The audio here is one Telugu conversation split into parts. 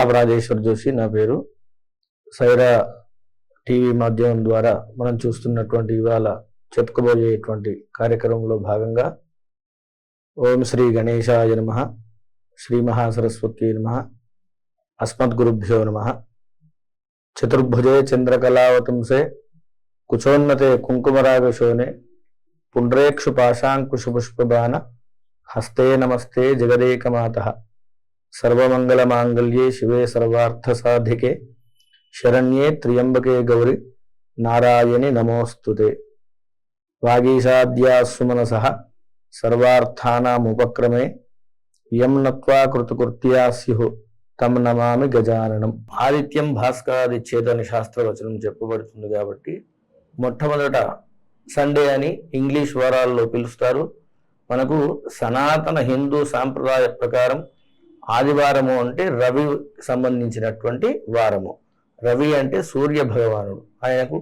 ప్రతాప్ రాజేశ్వర్ జోషి నా పేరు. సైరా టీవీ మాధ్యమం ద్వారా మనం చూస్తున్నటువంటి ఇవాళ చెప్పుకోబోయేటువంటి కార్యక్రమంలో భాగంగా ఓం శ్రీ గణేశాయ నమః, శ్రీ మహాసరస్వతి నమః, అస్మద్గురుభ్యో నమః. చతుర్భుజే చంద్రకళావతంసే కుచోన్నతే కుంకుమరాగశోనే పుండ్రేక్షు పాశాంకుశపుష్పబాణ హస్తే నమస్తే జగదేకమాతః. సర్వమంగళమాంగళ్యే శివే సర్వార్థసాధికే శరణ్యే త్ర్యంబకే గౌరి నారాయణి నమోస్తుతే. వాగీషాద్యాస్సు మనసః సర్వార్థానాముపక్రమే యం నత్వా కృతకృత్యా స్యుః తం నమామి గజాననం. ఆదిత్యం భాస్కరాదిచ్ఛేదని శాస్త్రవచనం చెప్పబడుతుంది కాబట్టి మొట్టమొదట సండే అని ఇంగ్లీష్ వారాల్లో పిలుస్తారు. మనకు సనాతన హిందూ సాంప్రదాయ ప్రకారం ఆదివారము అంటే రవి సంబంధించినటువంటి వారము. రవి అంటే సూర్య భగవానుడు. ఆయనకు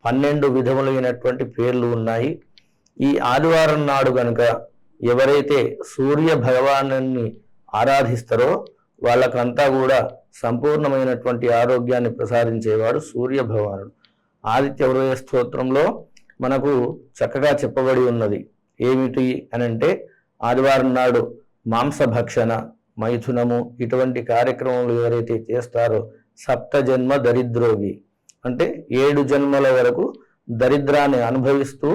12 విధములైనటువంటి పేర్లు ఉన్నాయి. ఈ ఆదివారం నాడు గనుక ఎవరైతే సూర్య భగవాను ఆరాధిస్తారో వాళ్ళకంతా కూడా సంపూర్ణమైనటువంటి ఆరోగ్యాన్ని ప్రసాదించేవాడు సూర్య భగవానుడు. ఆదిత్య హృదయ స్తోత్రంలో మనకు చక్కగా చెప్పబడి ఉన్నది. ఏమిటి అనంటే ఆదివారం నాడు మాంసభక్షణ, మైథునము ఇటువంటి కార్యక్రమాలు ఎవరైతే చేస్తారో సప్తజన్మ దరిద్రోగి అంటే 7 జన్మల వరకు దరిద్రాన్ని అనుభవిస్తూ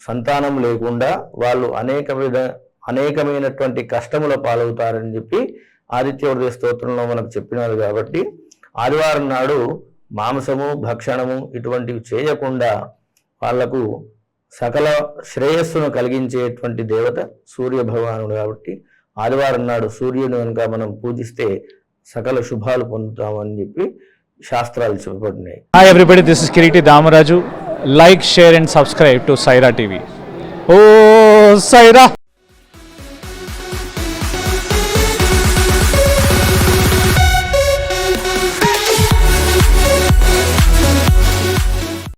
సంతానం లేకుండా వాళ్ళు అనేకమైనటువంటి కష్టముల పాలవుతారని చెప్పి ఆదిత్య హృదయ స్తోత్రంలో మనకు చెప్పినారు. కాబట్టి ఆదివారం నాడు మాంసము, భక్షణము ఇటువంటివి చేయకుండా వాళ్లకు సకల శ్రేయస్సును కలిగించేటువంటి దేవత సూర్య భగవానుడు. కాబట్టి ఆదివారం నాడు సూర్యుని కనుక మనం పూజిస్తే సకల శుభాలు పొందుతామని చెప్పి శాస్త్రాలు చెప్పబడినాయి. Hi everybody, this is Kiriti Damaraju. Like, share and subscribe to Saira TV. Oh Saira!